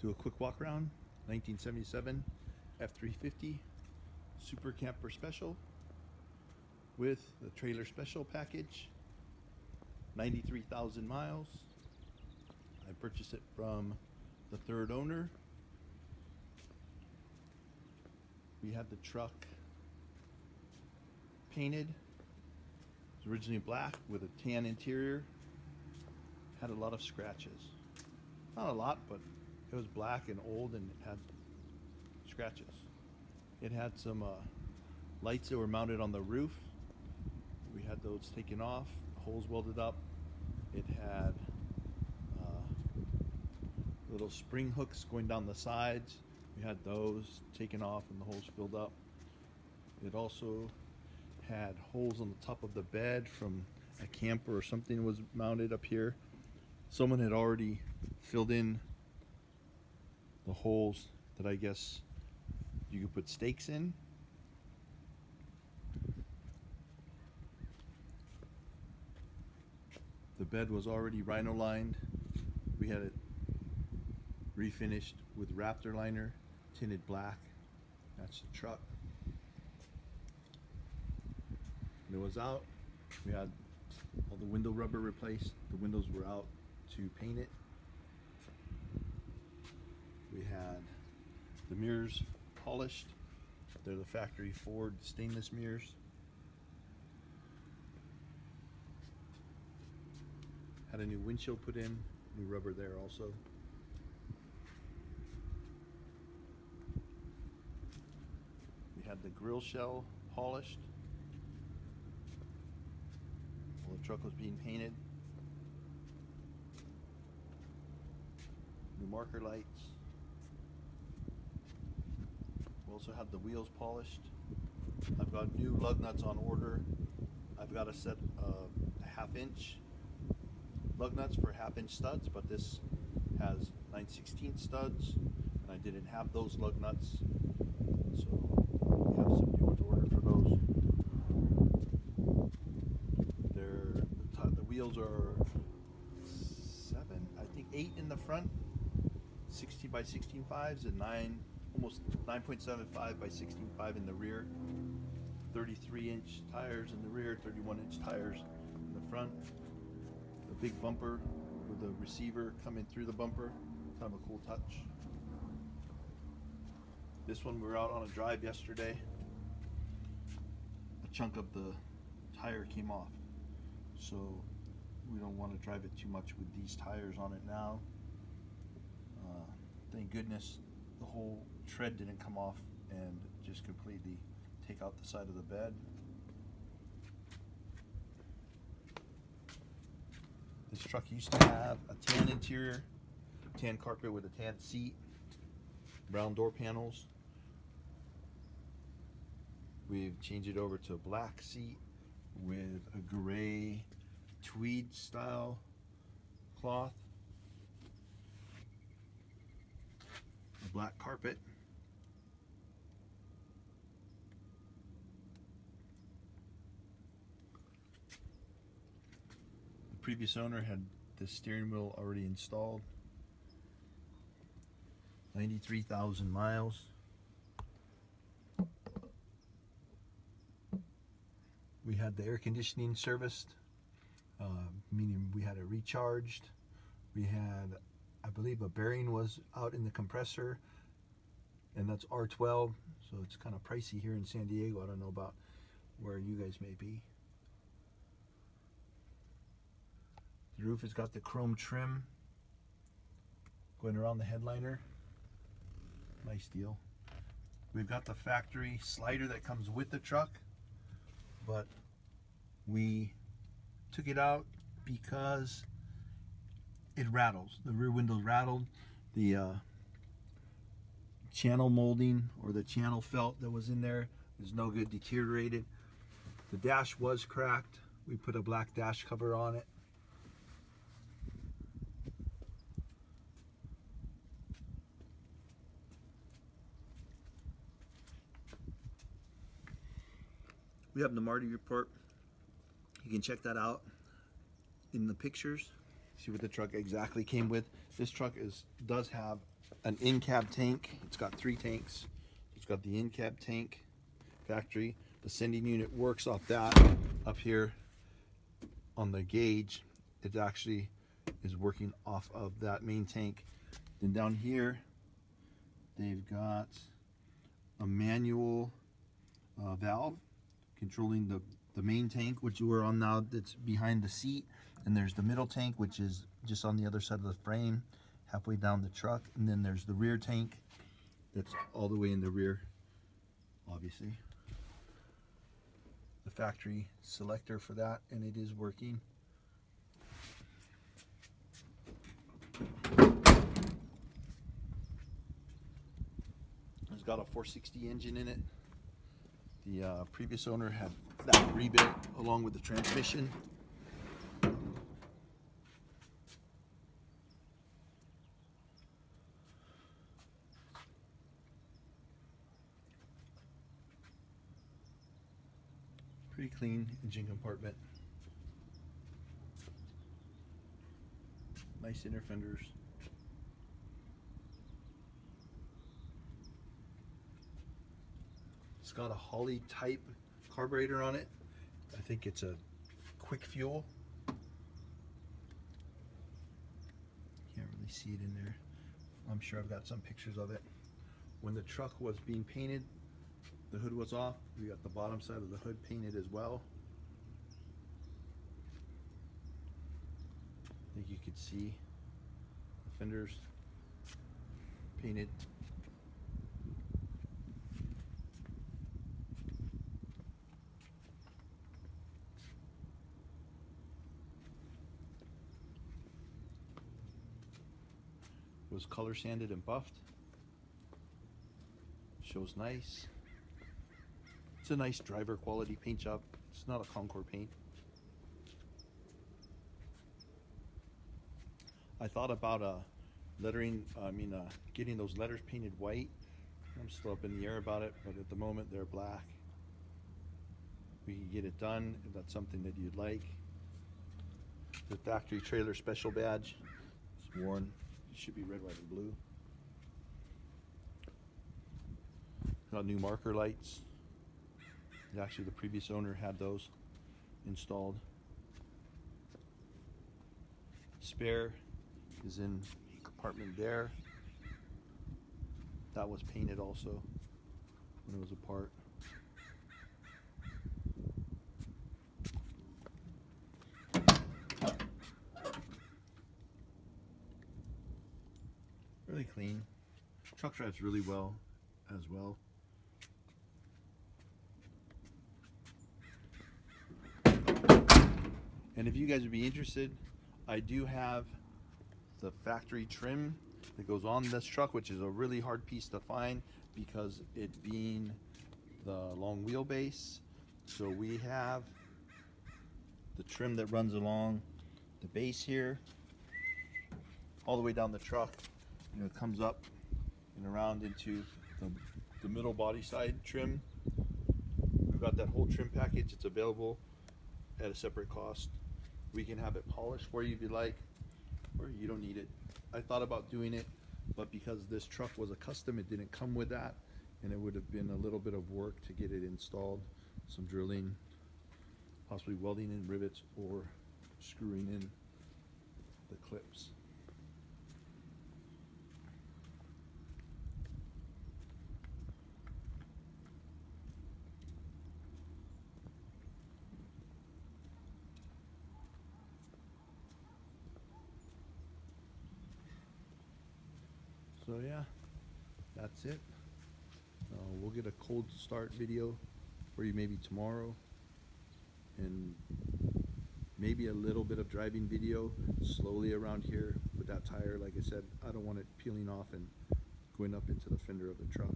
Do a quick walk around. 1977 F350 Super Camper Special with the trailer special package. 93,000 miles. I purchased it from the third owner. We had the truck painted. It was originally black with a tan interior. Had a lot of scratches. Not a lot, but it was black and old and it had scratches. It had some lights that were mounted on the roof. We had those taken off, holes welded up. It had little spring hooks going down the sides. We had those taken off and the holes filled up. It also had holes on the top of the bed from a camper or something was mounted up here. Someone had already filled in the holes that I guess you could put stakes in. The bed was already rhino lined. We had it refinished with Raptor liner, tinted black. That's the truck. When it was out, we had all the window rubber replaced. The windows were out to paint it. We had the mirrors polished. They're the factory Ford stainless mirrors. Had a new windshield put in, new rubber there also. We had the grill shell polished while the truck was being painted. New marker lights. We also had the wheels polished. I've got new lug nuts on order. I've got a set of 1/2 inch lug nuts for 1/2 inch studs, but this has 9/16 studs, and I didn't have those lug nuts, so we have some new ones ordered for those. The wheels are 7, I think 8 in the front, 16 by 16.5s, and almost 9.75 by 16.5 in the rear. 33-inch tires in the rear, 31-inch tires in the front. A big bumper with a receiver coming through the bumper. Kind of a cool touch. This one, we were out on a drive yesterday. A chunk of the tire came off, so we don't want to drive it too much with these tires on it now. Thank goodness the whole tread didn't come off and just completely take out the side of the bed. This truck used to have a tan interior, tan carpet with a tan seat, brown door panels. We've changed it over to a black seat with a gray tweed style cloth, a black carpet. The previous owner had the steering wheel already installed. 93,000 miles. We had the air conditioning serviced, meaning we had it recharged. We had, I believe, a bearing was out in the compressor, and that's R12, so it's kind of pricey here in San Diego. I don't know about where you guys may be. The roof has got the chrome trim going around the headliner. Nice deal. We've got the factory slider that comes with the truck, but we took it out because it rattles. The rear windows rattled. The channel molding or the channel felt that was in there is no good, deteriorated. The dash was cracked. We put a black dash cover on it. We have the Marti report. You can check that out in the pictures. See what the truck exactly came with. This truck does have an in-cab tank. It's got 3 tanks. It's got the in-cab tank factory. The sending unit works off that up here on the gauge. It actually is working off of that main tank. Then down here, they've got a manual valve controlling the main tank, which we're on now, that's behind the seat. And there's the middle tank, which is just on the other side of the frame, halfway down the truck. And then there's the rear tank that's all the way in the rear, obviously. The factory selector for that, and it is working. It's got a 460 engine in it. The previous owner had that rebuilt along with the transmission. Pretty clean engine compartment. Nice inner fenders. It's got a Holley type carburetor on it. I think it's a quick fuel. Can't really see it in there. I'm sure I've got some pictures of it. When the truck was being painted, the hood was off. We got the bottom side of the hood painted as well. I think you could see the fenders painted. It was color sanded and buffed. Shows nice. It's a nice driver quality paint job. It's not a Concord paint. I thought about getting those letters painted white. I'm still up in the air about it, but at the moment they're black. We can get it done if that's something that you'd like. The factory trailer special badge is worn. It should be red, white, and blue. Got new marker lights. Actually, the previous owner had those installed. Spare is in the compartment there. That was painted also when it was apart. Really clean. Truck drives really well as well. And if you guys would be interested, I do have the factory trim that goes on this truck, which is a really hard piece to find because it being the long wheelbase. So we have the trim that runs along the base here, all the way down the truck. You know, it comes up and around into the middle body side trim. We've got that whole trim package. It's available at a separate cost. We can have it polished for you if you like, or you don't need it. I thought about doing it, but because this truck was a custom, it didn't come with that, and it would have been a little bit of work to get it installed. Some drilling, possibly welding in rivets or screwing in the clips. So yeah, that's it. We'll get a cold start video for you maybe tomorrow, and maybe a little bit of driving video slowly around here with that tire. Like I said, I don't want it peeling off and going up into the fender of the truck.